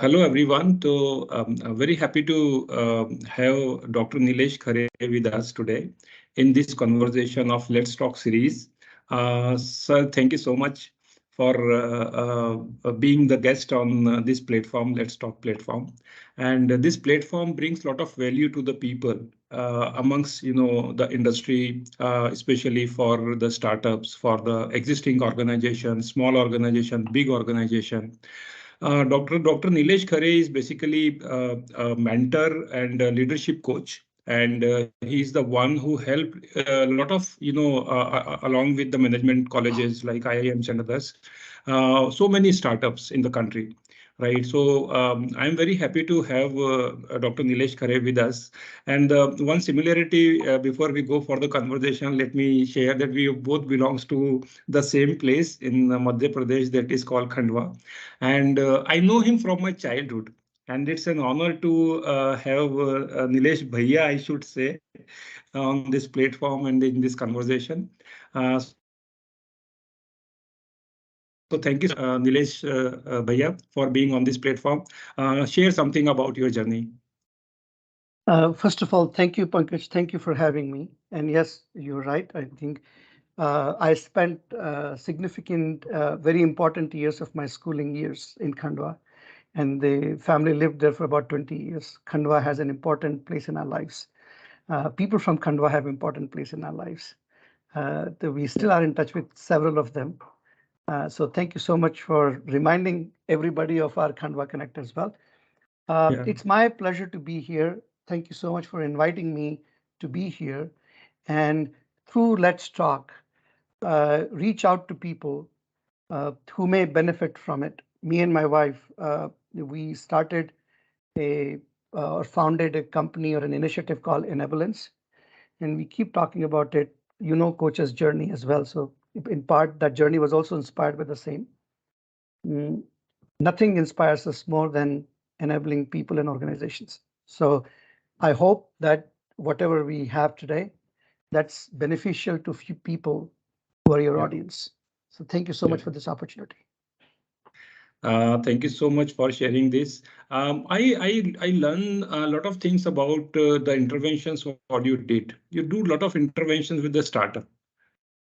Hello everyone. I'm very happy to have Dr. Nilesh Khare with us today in this conversation of Let's Talk series. Sir, thank you so much for being the guest on this platform, Let's Talk platform. And this platform brings a lot of value to the people amongst the industry, especially for the startups, for the existing organization, small organization, big organization. Dr. Nilesh Khare is basically a mentor and a leadership coach, and he's the one who helped a lot of along with the management colleges like IIMs and others, so many startups in the country. Right, so I'm very happy to have Dr. Nilesh Khare with us. And one similarity before we go for the conversation, let me share that we both belongs to the same place in Madhya Pradesh that is called Khandwa. And I know him from my childhood. And it's an honor to have Nilesh Bhaiya, I should say, on this platform and in this conversation. So thank you so much, Nilesh Bhaiya, for being on this platform. Share something about your journey. First of all, thank you, Pankaj. Thank you for having me. And yes, you're right. I think I spent significant, very important years of my schooling years in Khandwa, and the family lived there for about 20 years. Khandwa has an important place in our lives. People from Khandwa have important place in our lives. We still are in touch with several of them. So thank you so much for reminding everybody of our Khandwa Connect as well. It's my pleasure to be here. Thank you so much for inviting me to be here. And through Let's Talk, reach out to people who may benefit from it. Me and my wife, we started or founded a company or an initiative called Enablance. And we keep talking about it, Coach's journey as well. So in part, that journey was also inspired by the same. Nothing inspires us more than enabling people and organizations. So I hope that whatever we have today, that's beneficial to few people who are your audience. So thank you so much for this opportunity. Thank you so much for sharing this. I learn a lot of things about the interventions what you did. You do a lot of interventions with the startup,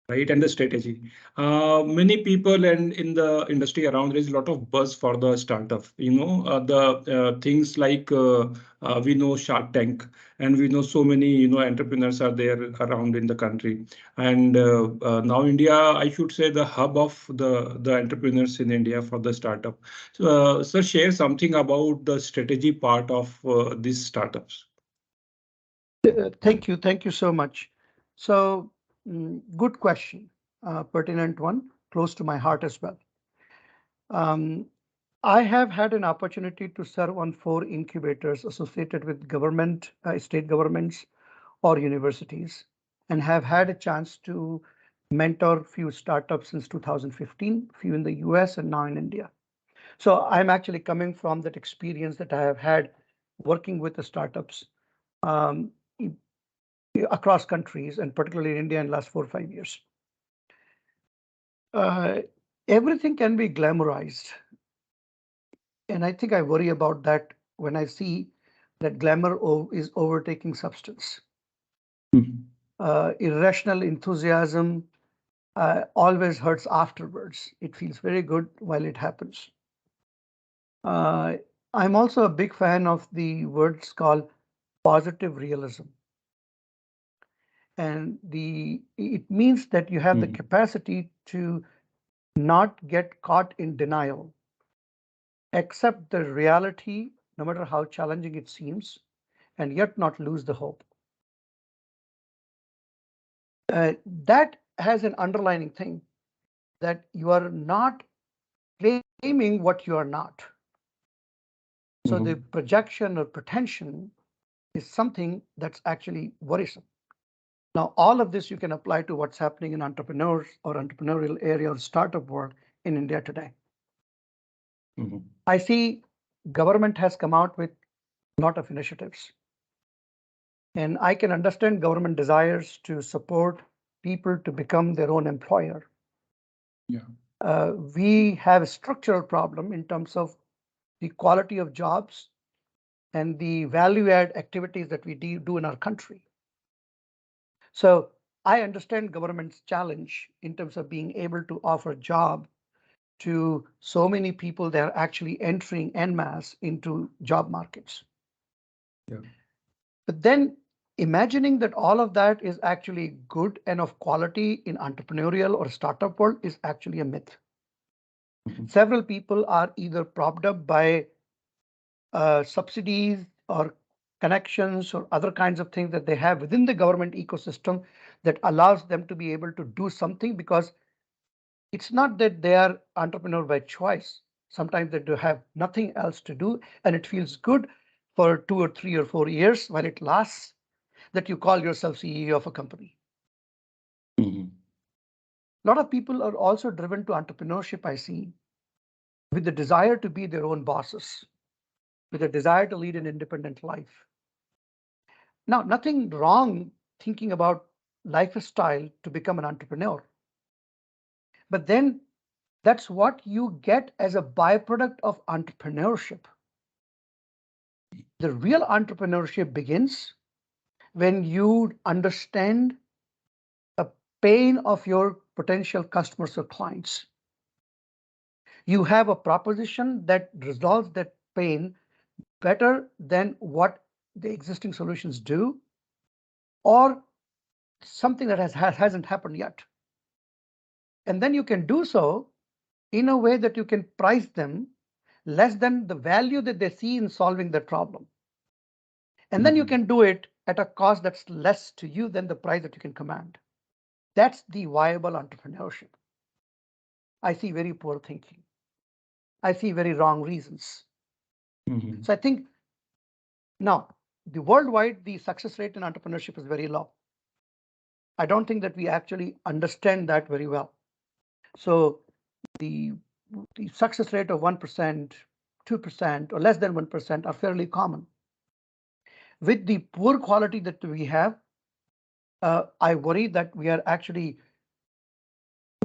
right, and the strategy. Many people and in the industry around, there is a lot of buzz for the startup. The things like we know Shark Tank, and we know so many entrepreneurs are there around in the country. And now India, I should say, the hub of the entrepreneurs in India for the startup. So, sir, share something about the strategy part of these startups. Thank you so much. So good question, pertinent one, close to my heart as well. I have had an opportunity to serve on 4 incubators associated with government, state governments, or universities, and have had a chance to mentor few startups since 2015, few in the US and now in India. So I'm actually coming from that experience that I have had working with the startups across countries, and particularly in India in the last 4 or 5 years. Everything can be glamorized. And I think I worry about that when I see that glamour is overtaking substance. Irrational enthusiasm always hurts afterwards. It feels very good while it happens. I'm also a big fan of the words called positive realism. And it means that you have the capacity to not get caught in denial, accept the reality, no matter how challenging it seems, and yet not lose the hope. That has an underlining thing, that you are not claiming what you are not. So the projection or pretension is something that's actually worrisome. Now, all of this you can apply to what's happening in entrepreneurs or entrepreneurial area or startup world in India today. I see government has come out with a lot of initiatives. And I can understand government desires to support people to become their own employer. We have a structural problem in terms of the quality of jobs, and the value add activities that we do in our country. So I understand government's challenge in terms of being able to offer job to so many people that are actually entering en masse into job markets. Yeah. But then imagining that all of that is actually good and of quality in entrepreneurial or startup world is actually a myth. Several people are either propped up by subsidies or connections or other kinds of things that they have within the government ecosystem that allows them to be able to do something, because it's not that they are entrepreneur by choice. Sometimes they do have nothing else to do and it feels good for 2 or 3 or 4 years while it lasts, that you call yourself CEO of a company. Mhm. A lot of people are also driven to entrepreneurship, I see, with the desire to be their own bosses, with a desire to lead an independent life. Now, nothing wrong thinking about lifestyle to become an entrepreneur. But then that's what you get as a byproduct of entrepreneurship. The real entrepreneurship begins when you understand the pain of your potential customers or clients. You have a proposition that resolves that pain better than what the existing solutions do, or something that hasn't happened yet. And then you can do so in a way that you can price them less than the value that they see in solving that problem. And then you can do it at a cost that's less to you than the price that you can command. That's the viable entrepreneurship. I see very poor thinking. I see very wrong reasons. Mhm. So I think now the worldwide, the success rate in entrepreneurship is very low. I don't think that we actually understand that very well. So the, the success rate of 1%, 2%, or less than 1% are fairly common. With the poor quality that we have, I worry that we are actually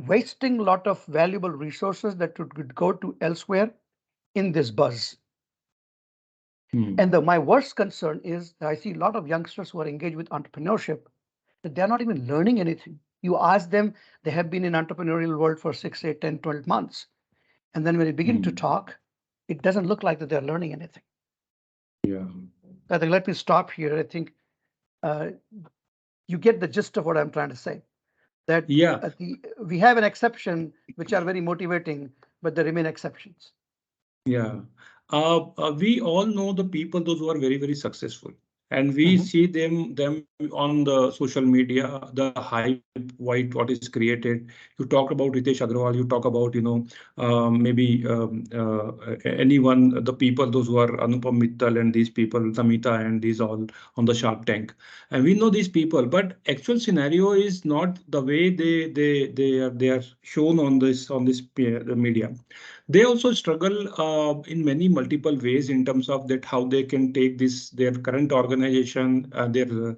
wasting a lot of valuable resources that would go to elsewhere in this buzz. And my worst concern is that I see a lot of youngsters who are engaged with entrepreneurship that they're not even learning anything. You ask them, they have been in entrepreneurial world for 6, 8, 10, 12 months. And then when they begin to talk, it doesn't look like that they're learning anything. Yeah. I think let me stop here. I think you get the gist of what I'm trying to say. That Yeah. we have an exception which are very motivating, but they remain exceptions. Yeah. We all know the people, those who are very, very successful. And we see them on the social media, the hype, what is created. You talk about Ritesh Agrawal, you talk about, maybe anyone, the people, those who are Anupam Mittal and these people, Tamita and these all on the Shark Tank. And we know these people, but actual scenario is not the way they are shown on this media. They also struggle in many multiple ways in terms of that how they can take this their current organization, their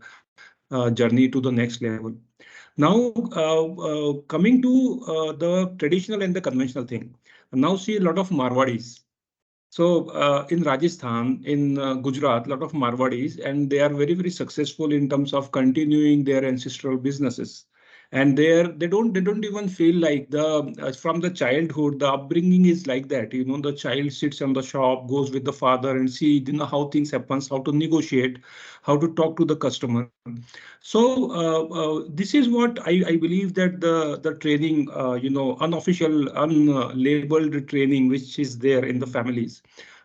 journey to the next level. Now, coming to the traditional and the conventional thing, now see a lot of Marwadis. So in Rajasthan, in Gujarat, a lot of Marwadis, and they are very, very successful in terms of continuing their ancestral businesses. And they don't even feel like the from the childhood, the upbringing is like that. The child sits on the shop, goes with the father and see how things happens, how to negotiate, how to talk to the customer. So this is what I believe that the training, unofficial, unlabeled training, which is there in the families.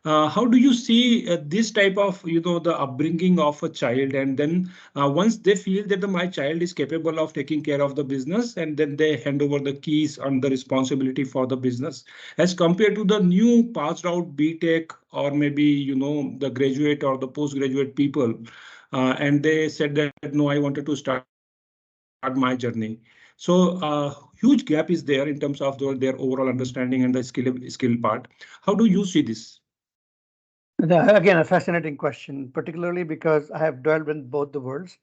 How do you see this type of, the upbringing of a child, and then once they feel that my child is capable of taking care of the business, and then they hand over the keys and the responsibility for the business, as compared to the new passed out BTech or maybe, the graduate or the postgraduate people, and they said that no, I wanted to start my journey. So huge gap is there in terms of their overall understanding and the skill part. How do you see this? Again, a fascinating question, particularly because I have dwelled in both the worlds.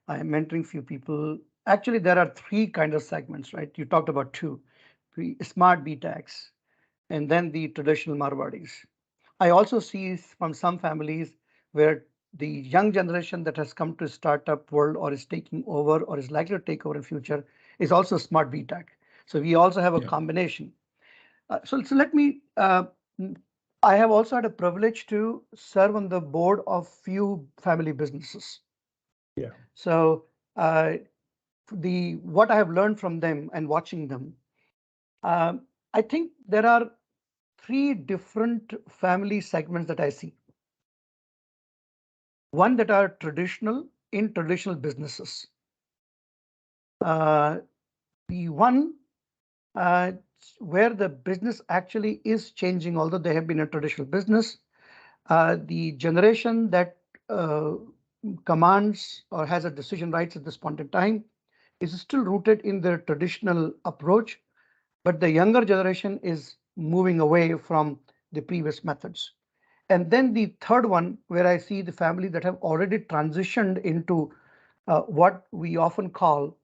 I am mentoring few people. Actually, there are three kind of segments, right? You talked about two, the smart BTECs and then the traditional Marwadis. I also see from some families where the young generation that has come to startup world or is taking over or is likely to take over in future is also smart BTech. So we also have a Yeah. combination. So let me. I have also had a privilege to serve on the board of few family businesses. Yeah. So the what I have learned from them and watching them, I think there are three different family segments that I see. One that are traditional in traditional businesses. Uh, the one uh, where the business actually is changing, although they have been a traditional business, the generation that commands or has a decision rights at this point in time is still rooted in their traditional approach, but the younger generation is moving away from the previous methods. And then the third one, where I see the family that have already transitioned into what we often call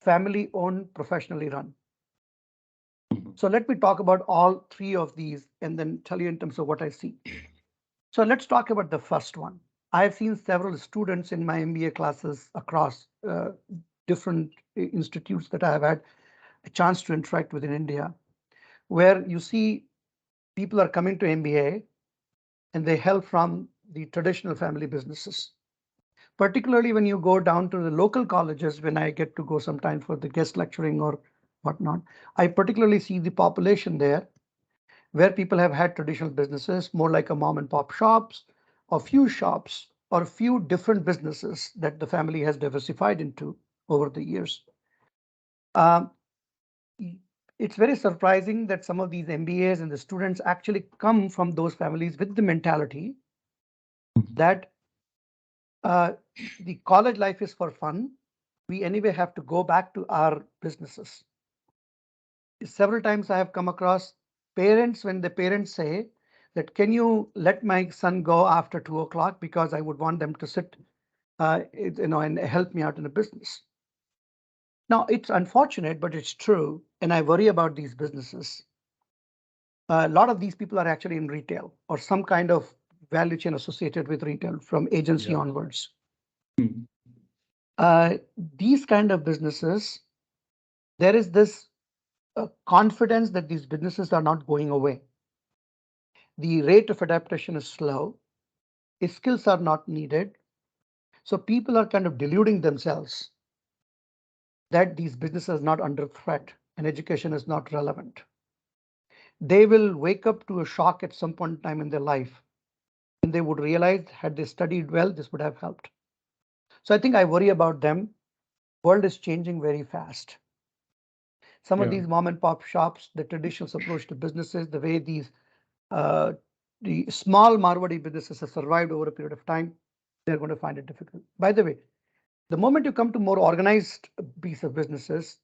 family owned, professionally run. So let me talk about all three of these and then tell you in terms of what I see. So let's talk about the first one. I've seen several students in my MBA classes across different institutes that I have had a chance to interact with in India, where you see people are coming to MBA and they hail from the traditional family businesses. Particularly when you go down to the local colleges, when I get to go sometime for the guest lecturing or whatnot, I particularly see the population there where people have had traditional businesses, more like a mom and pop shops, a few shops, or a few different businesses that the family has diversified into over the years. Um, it's very surprising that some of these MBAs and the students actually come from those families with the mentality that the college life is for fun. We anyway have to go back to our businesses. Several times I have come across parents when the parents say that, can you let my son go after 2 o'clock because I would want them to sit, and help me out in a business. Now it's unfortunate, but it's true, and I worry about these businesses. A lot of these people are actually in retail or some kind of value chain associated with retail from agency Yeah. onwards. Mm. These kind of businesses, there is this confidence that these businesses are not going away. The rate of adaptation is slow. Skills are not needed. So people are kind of deluding themselves that these businesses are not under threat and education is not relevant. They will wake up to a shock at some point in time in their life and they would realize, had they studied well, this would have helped. So I think I worry about them. World is changing very fast. Some of Yeah. these mom and pop shops, the traditional approach to businesses, the way uh, the small Marwadi businesses have survived over a period of time, they're going to find it difficult. By the way, the moment you come to more organized piece of businesses,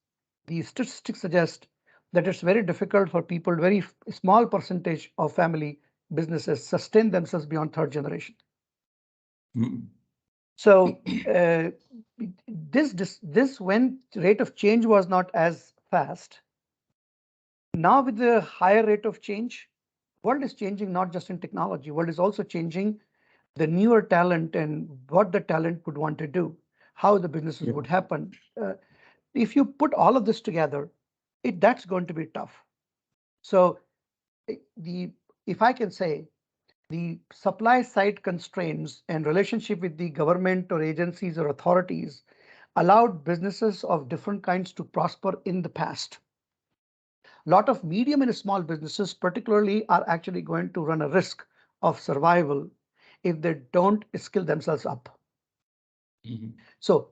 the statistics suggest that it's very difficult for people, very small percentage of family businesses sustain themselves beyond third generation. Mm. So this when rate of change was not as fast. Now with the higher rate of change, world is changing not just in technology. World is also changing the newer talent and what the talent would want to do, how the businesses Yeah. would happen. If you put all of this together, that's going to be tough. So the if I can say, the supply side constraints and relationship with the government or agencies or authorities allowed businesses of different kinds to prosper in the past. A lot of medium and small businesses particularly are actually going to run a risk of survival if they don't skill themselves up. Mhm. So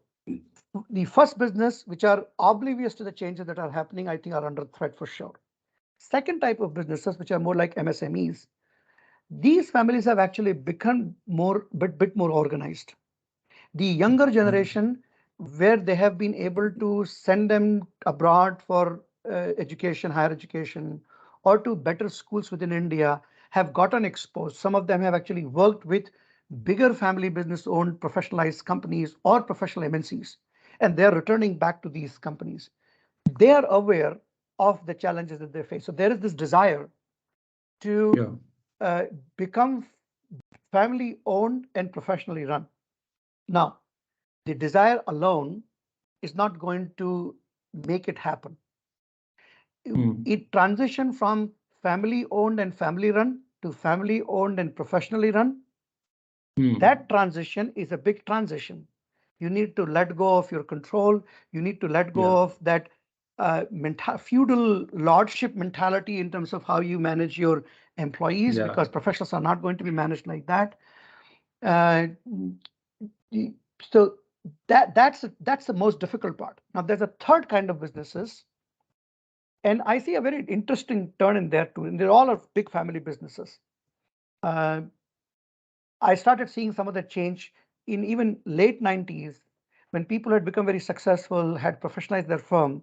the first business, which are oblivious to the changes that are happening, I think are under threat for sure. Second type of businesses, which are more like MSMEs, these families have actually become bit more organized. The younger Mm. generation, where they have been able to send them abroad for education, higher education, or to better schools within India, have gotten exposed. Some of them have actually worked with bigger family business owned professionalized companies or professional MNCs, and they're returning back to these companies. They are aware of the challenges that they face. So there is this desire to Yeah. uh, become family owned and professionally run. Now, the desire alone is not going to make it happen. It transitioned from family owned and family run to family owned and professionally run. That transition is a big transition. You need to let go of your control. You need to let Yeah. go of that feudal lordship mentality in terms of how you manage your employees, Yeah. because professionals are not going to be managed like that. Uh, so that's the most difficult part. Now there's a third kind of businesses, and I see a very interesting turn in there too. And they're all of big family businesses. Uh, I started seeing some of the change in even late 90s when people had become very successful, had professionalized their firm.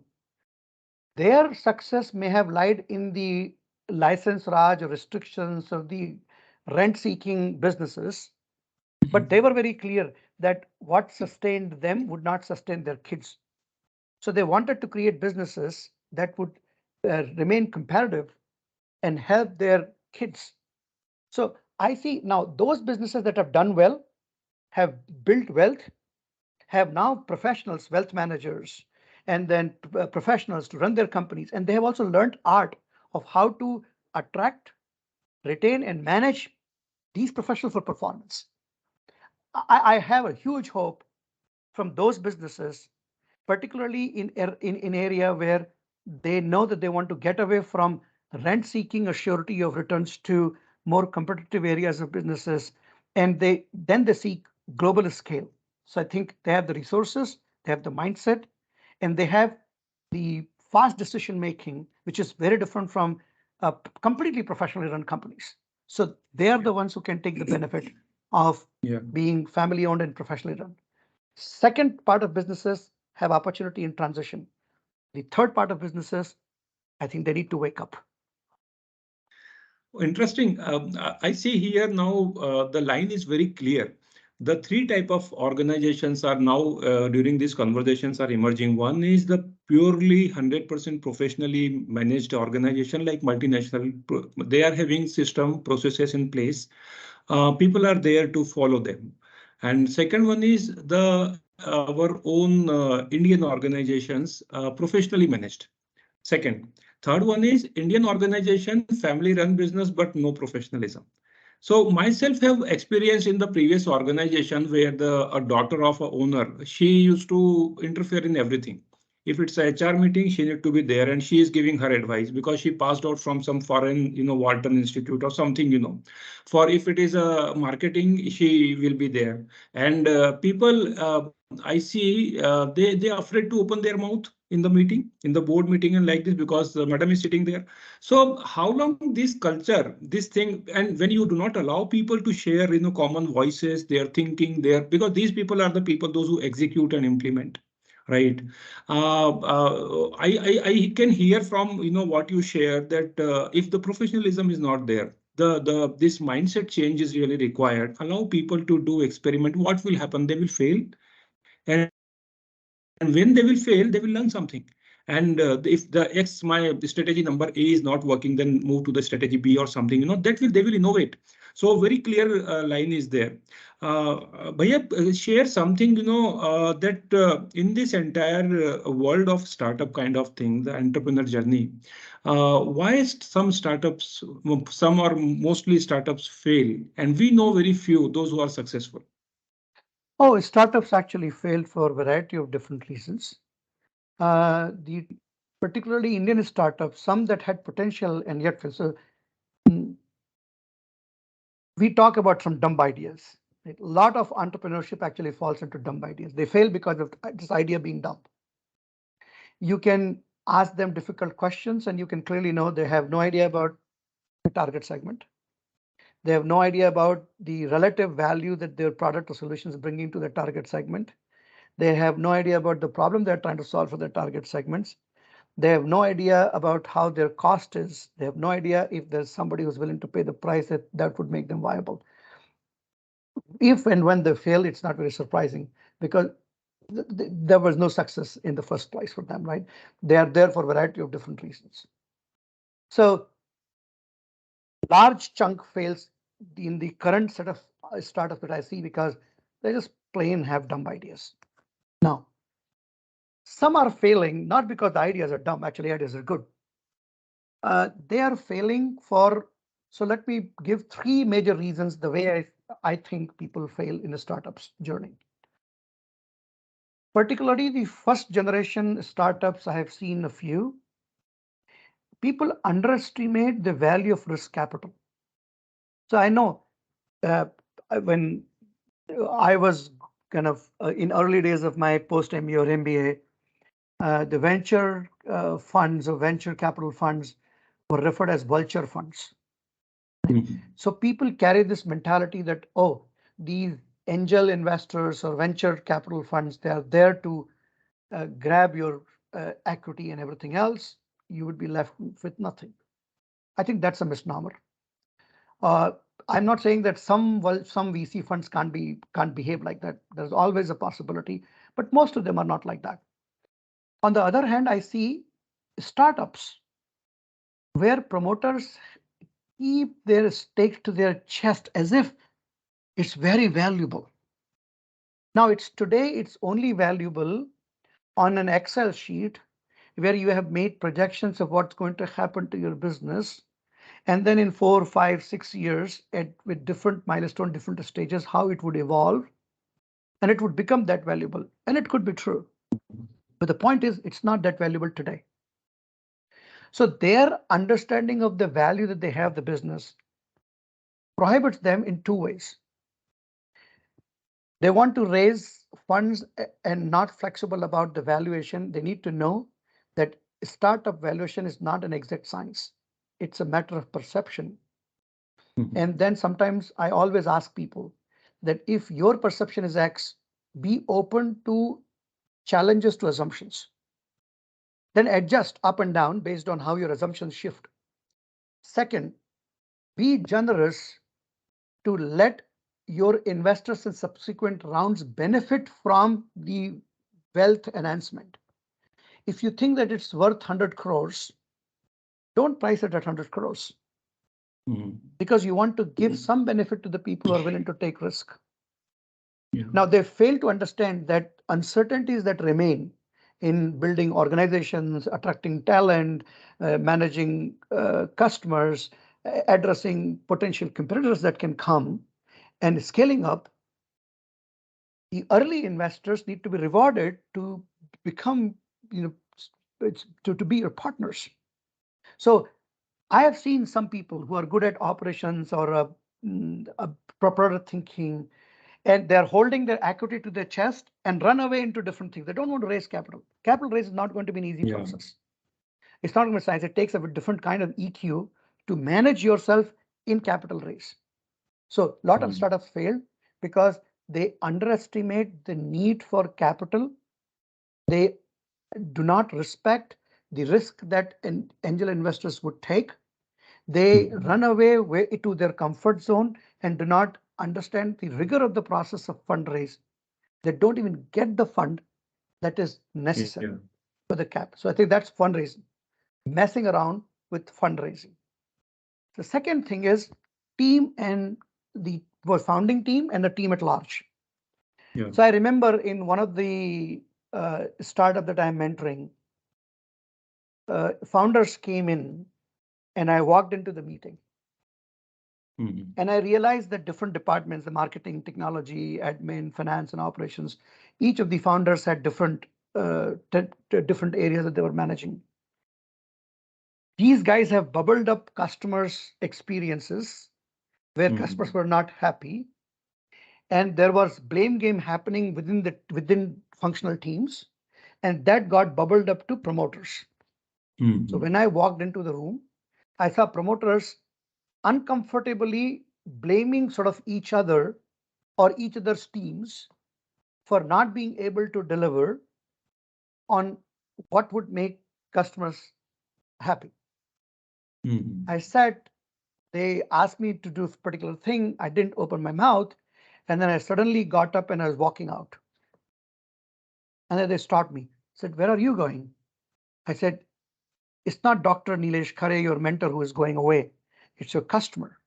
Their success may have lied in the license raj or restrictions of the rent seeking businesses, but they were very clear that what sustained them would not sustain their kids. So they wanted to create businesses that would remain competitive and help their kids. So I see now those businesses that have done well, have built wealth, have now professionals, wealth managers, and then professionals to run their companies. And they have also learned art of how to attract, retain, and manage these professionals for performance. I have a huge hope from those businesses, particularly in area where they know that they want to get away from rent seeking a surety of returns to more competitive areas of businesses, and they seek global scale. So I think they have the resources, they have the mindset, and they have the fast decision making, which is very different from completely professionally run companies. So they are the ones who can take the benefit of Yeah. being family owned and professionally run. Second part of businesses have opportunity in transition. The third part of businesses, I think they need to wake up. Interesting. I see here now the line is very clear. The three type of organizations are now during these conversations are emerging. One is the purely 100% professionally managed organization like multinational. They are having system processes in place. People are there to follow them. And second one is the our own Indian organizations professionally managed. Second. Third one is Indian organization, family run business, but no professionalism. So myself have experience in the previous organization where a daughter of a owner, she used to interfere in everything. If it's a HR meeting, she need to be there and she is giving her advice because she passed out from some foreign, Walton Institute or something. For if it is a marketing, she will be there. And people, I see they are afraid to open their mouth in the meeting, in the board meeting and like this because the madam is sitting there. So how long this culture, this thing, and when you do not allow people to share, common voices, their thinking, because these people are the people, those who execute and implement, right? I can hear from, what you share that if the professionalism is not there, this mindset change is really required. Allow people to do experiment. What will happen? They will fail. And when they will fail, they will learn something. And if the X, my strategy number A is not working, then move to the strategy B or something, that will, they will innovate. So very clear line is there. Bhaiya, share something, that in this entire world of startup kind of thing, the entrepreneur journey, why some startups, some or mostly startups fail, and we know very few, those who are successful. Oh, startups actually failed for a variety of different reasons. The particularly Indian startups, some that had potential and yet failed. So we talk about some dumb ideas. Right? A lot of entrepreneurship actually falls into dumb ideas. They fail because of this idea being dumb. You can ask them difficult questions and you can clearly know they have no idea about the target segment. They have no idea about the relative value that their product or solution is bringing to the target segment. They have no idea about the problem they're trying to solve for their target segments. They have no idea about how their cost is. They have no idea if there's somebody who's willing to pay the price that would make them viable. If and when they fail, it's not very surprising because there was no success in the first place for them, right? They are there for a variety of different reasons. So large chunk fails in the current set of startups that I see because they just plain have dumb ideas. Now, some are failing not because the ideas are dumb, actually ideas are good. They are failing for, so let me give three major reasons the way I think people fail in the startups journey. Particularly the first generation startups, I have seen a few. People underestimate the value of risk capital. So I know uh, when I was kind of in early days of my post MBA or MBA, the venture funds or venture capital funds were referred as vulture funds. So people carry this mentality that, oh, these angel investors or venture capital funds, they are there to grab your equity and everything else. You would be left with nothing. I think that's a misnomer. Uh, I'm not saying that some VC funds can't behave like that. There's always a possibility, but most of them are not like that. On the other hand, I see startups where promoters keep their stake to their chest as if it's very valuable. Now it's only valuable on an Excel sheet where you have made projections of what's going to happen to your business. And then in 4, 5, 6 years with different milestones, different stages, how it would evolve. And it would become that valuable. And it could be true. But the point is, it's not that valuable today. So their understanding of the value that they have the business prohibits them in two ways. They want to raise funds and not flexible about the valuation. They need to know that startup valuation is not an exact science. It's a matter of perception. And then sometimes I always ask people that if your perception is X, be open to challenges to assumptions. Then adjust up and down based on how your assumptions shift. Second, be generous to let your investors in subsequent rounds benefit from the wealth enhancement. If you think that it's worth 100 crores, don't price it at 100 crores because you want to give some benefit to the people who are willing to take risk. Yeah. Now, they fail to understand that uncertainties that remain in building organizations, attracting talent, managing customers, addressing potential competitors that can come, and scaling up. The early investors need to be rewarded to become, to be your partners. So I have seen some people who are good at operations or a proper thinking, and they're holding their equity to their chest and run away into different things. They don't want to raise capital. Capital raise is not going to be an easy process. It's not going to be science. It takes a different kind of EQ to manage yourself in capital raise. So a lot of startups fail because they underestimate the need for capital. They do not respect the risk that angel investors would take. They run away to their comfort zone and do not understand the rigor of the process of fundraise. They don't even get the fund that is necessary for the cap. So I think that's fundraising, messing around with fundraising. The second thing is team and the founding team and the team at large. Yeah. So I remember in one of the startup that I'm mentoring, founders came in and I walked into the meeting. And I realized that different departments, the marketing, technology, admin, finance, and operations, each of the founders had different different areas that they were managing. These guys have bubbled up customers' experiences where customers were not happy. And there was blame game happening within functional teams. And that got bubbled up to promoters. So when I walked into the room, I saw promoters uncomfortably blaming sort of each other or each other's teams for not being able to deliver on what would make customers happy. I said, they asked me to do a particular thing. I didn't open my mouth. And then I suddenly got up and I was walking out. And then they stopped me, said, where are you going? I said, it's not Dr. Nilesh Khare, your mentor, who is going away. it's your customer.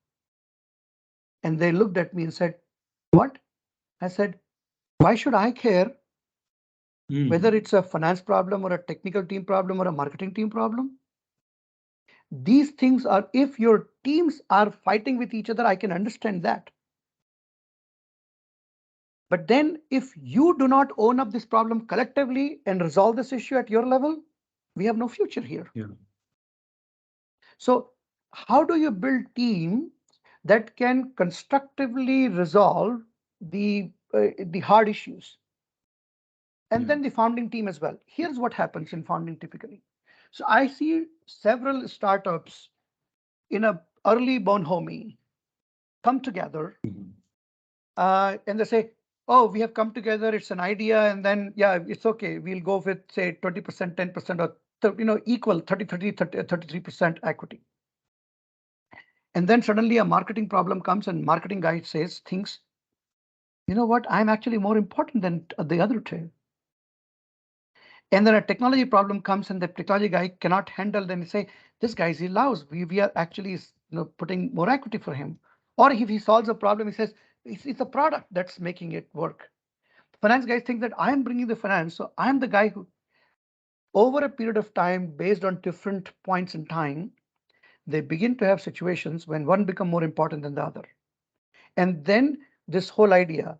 And they looked at me and said, what? I said, why should I care whether it's a finance problem or a technical team problem or a marketing team problem? These things are, if your teams are fighting with each other, I can understand that. But then if you do not own up this problem collectively and resolve this issue at your level, we have no future here. Yeah. So how do you build team that can constructively resolve the hard issues? And then the founding team as well. Here's what happens in founding typically. So I see several startups in a early born homie come together and they say, oh, we have come together, it's an idea, and then, yeah, it's okay. We'll go with, say, 20%, 10%, or equal 33% equity. And then suddenly a marketing problem comes and marketing guy says things, you know what, I'm actually more important than the other two. And then a technology problem comes and the technology guy cannot handle, then say, this guy's he loves. We are actually putting more equity for him. Or if he solves a problem, he says, it's a product that's making it work. Finance guys think that I'm bringing the finance, so I'm the guy who, over a period of time, based on different points in time, they begin to have situations when one become more important than the other. And then this whole idea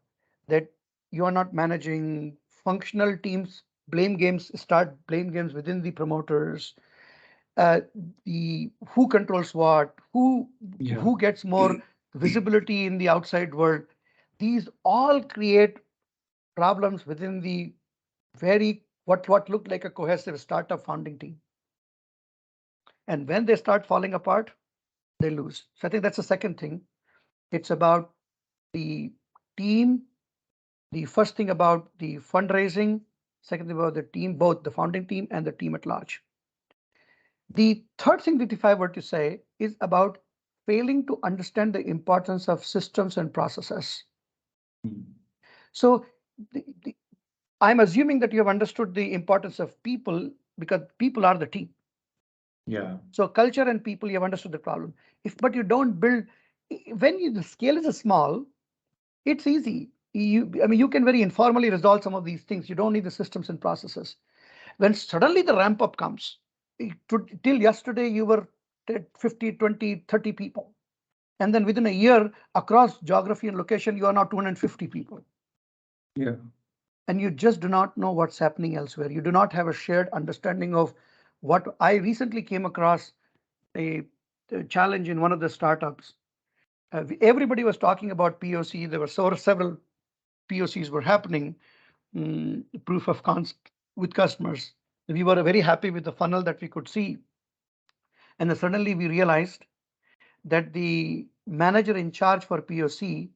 that you are not managing functional teams, blame games, start blame games within the promoters, the who controls what, who gets more visibility in the outside world. These all create problems within the very what looked like a cohesive startup founding team. And when they start falling apart, they lose. So I think that's the second thing. It's about the team. The first thing about the fundraising, second thing about the team, both the founding team and the team at large. The third thing that if I were to say is about failing to understand the importance of systems and processes. So I'm assuming that you have understood the importance of people because people are the team. Yeah. So culture and people, you have understood the problem. But you don't build, when the scale is small, it's easy. You can very informally resolve some of these things. You don't need the systems and processes. When suddenly the ramp up comes, till yesterday you were 50, 20, 30 people. And then within a year, across geography and location, you are now 250 people. Yeah. And you just do not know what's happening elsewhere. You do not have a shared understanding of what I recently came across a challenge in one of the startups. Everybody was talking about POC. There were several POCs were happening, proof of concept with customers. We were very happy with the funnel that we could see. And then suddenly we realized that the manager in charge for POC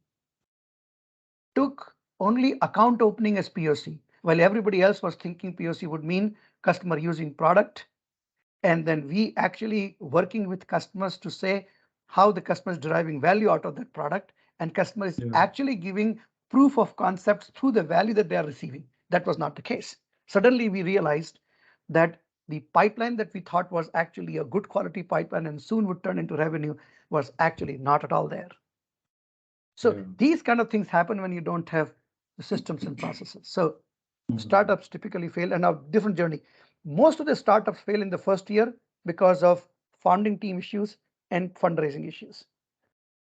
took only account opening as POC, while everybody else was thinking POC would mean customer using product. And then we actually working with customers to say how the customer is deriving value out of that product, and customer is actually giving proof of concepts through the value that they are receiving. That was not the case. Suddenly we realized that the pipeline that we thought was actually a good quality pipeline and soon would turn into revenue was actually not at all there. So these kind of things happen when you don't have the systems and processes. So startups typically fail, and now different journey. Most of the startups fail in the first year because of founding team issues and fundraising issues.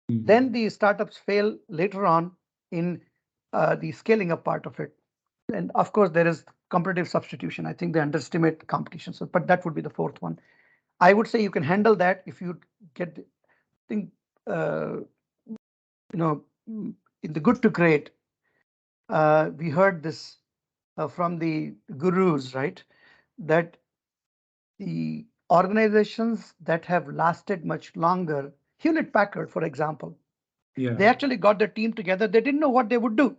Then the startups fail later on in the scaling up part of it. And of course, there is competitive substitution. I think they underestimate competition. So, but that would be the fourth one. I would say you can handle that if you get the thing, in the good to great. We heard this from the gurus, right? That the organizations that have lasted much longer, Hewlett Packard, for example, they actually got their team together. They didn't know what they would do.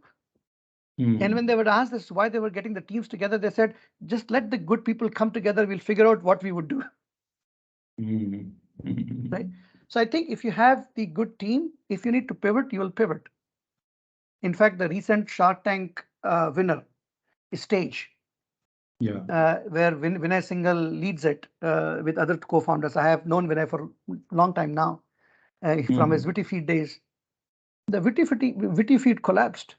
And when they were asked this, why they were getting the teams together, they said, just let the good people come together. We'll figure out what we would do. Right? So I think if you have the good team, if you need to pivot, you will pivot. In fact, the recent Shark Tank winner, Stage, where Vinay Singhal leads it with other co-founders. I have known Vinay for a long time now. from his Witty Feed days. The Witty Feed collapsed.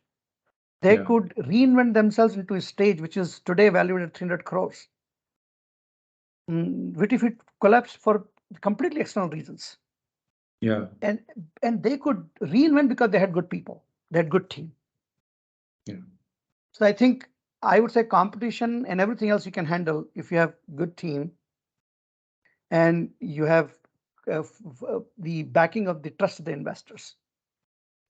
They could reinvent themselves into a stage which is today valued at 300 crores. Witty Feed collapsed for completely external reasons. Yeah. And they could reinvent because they had good people, they had good team. Yeah. So I think I would say competition and everything else you can handle if you have good team and you have the backing of the trust of the investors.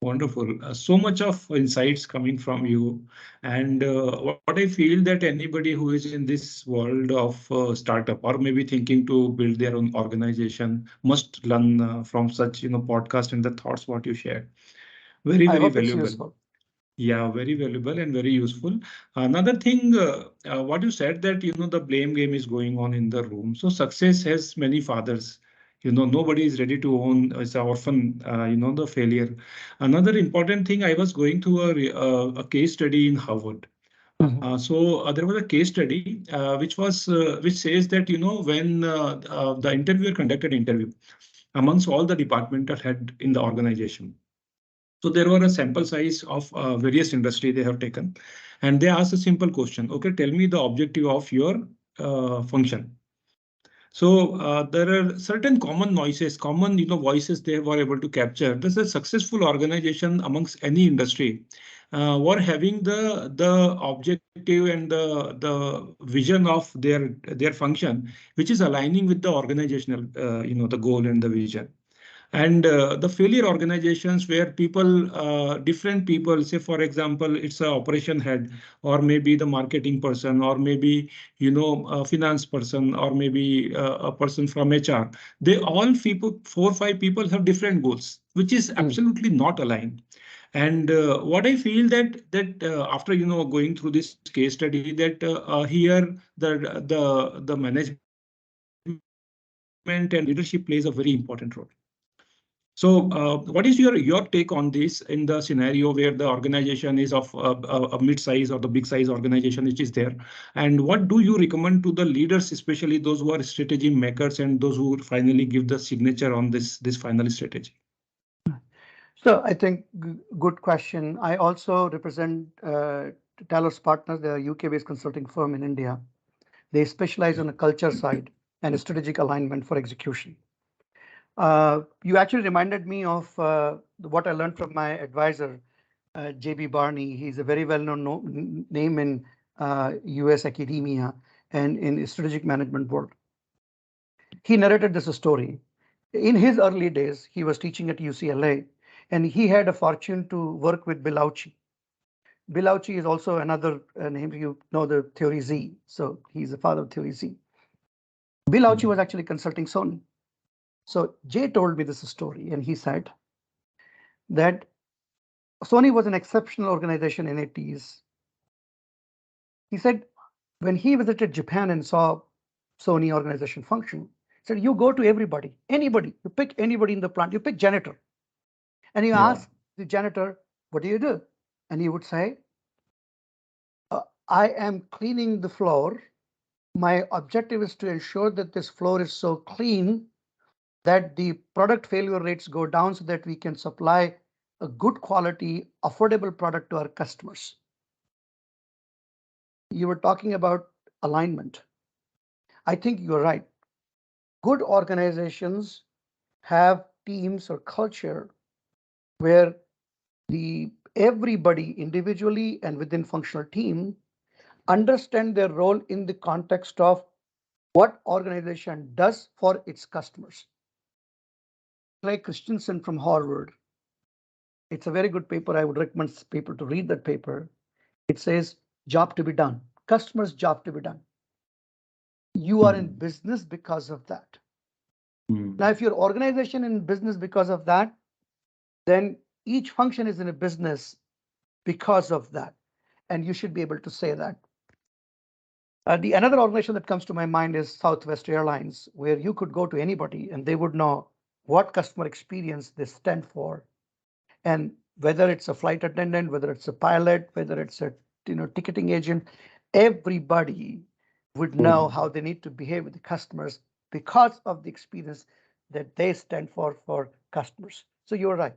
Wonderful. So much of insights coming from you. And what I feel that anybody who is in this world of startup or maybe thinking to build their own organization must learn from such, podcast and the thoughts what you share. Very, I very hope it's valuable. useful. Yeah, very valuable and very useful. Another thing, what you said that, the blame game is going on in the room. So success has many fathers. Nobody is ready to own as an orphan, the failure. Another important thing, I was going through a case study in Harvard. So there was a case study which says that, when the interviewer conducted interview amongst all the departmental head in the organization. So there were a sample size of various industry they have taken, and they asked a simple question. Okay, tell me the objective of your function. So there are certain common noises, common voices they were able to capture. This is a successful organization amongst any industry were having the objective and the vision of their function, which is aligning with the organizational the goal and the vision. And the failure organizations where people, different people, say for example, it's a operation head, or maybe the marketing person, or maybe a finance person, or maybe a person from HR. They all people, 4 or 5 people have different goals, which is absolutely not aligned. And what I feel that after going through this case study, that here the management and leadership plays a very important role. So, what is your take on this in the scenario where the organization is of a mid-size or the big-size organization which is there? And what do you recommend to the leaders, especially those who are strategy makers and those who finally give the signature on this final strategy? So I think good question. I also represent Talos Partners, the UK-based consulting firm in India. They specialize on the culture side and strategic alignment for execution. You actually reminded me of what I learned from my advisor, JB Barney. He's a very well-known name in US academia and in strategic management world. He narrated this story. In his early days, he was teaching at UCLA, and he had a fortune to work with Bill Auchi. Bill Auchi is also another name, you know, the Theory Z. So he's the father of Theory Z. Bill Auchi was actually consulting Sony. So Jay told me this story, and he said that Sony was an exceptional organization in the 80s. He said when he visited Japan and saw Sony organization function, he said, you go to everybody, anybody, you pick anybody in the plant, you pick janitor. And you ask the janitor, what do you do? And he would say, I am cleaning the floor. My objective is to ensure that this floor is so clean that the product failure rates go down so that we can supply a good quality, affordable product to our customers. You were talking about alignment. I think you're right. Good organizations have teams or culture where everybody individually and within functional team understand their role in the context of what organization does for its customers. Clay Christensen from Harvard. It's a very good paper. I would recommend people to read that paper. It says job to be done, customer's job to be done. You are in business because of that. Now, if your organization in business because of that, then each function is in a business because of that. And you should be able to say that. The another organization that comes to my mind is Southwest Airlines, where you could go to anybody and they would know what customer experience they stand for. And whether it's a flight attendant, whether it's a pilot, whether it's a ticketing agent, everybody would know how they need to behave with the customers because of the experience that they stand for customers. So you're right.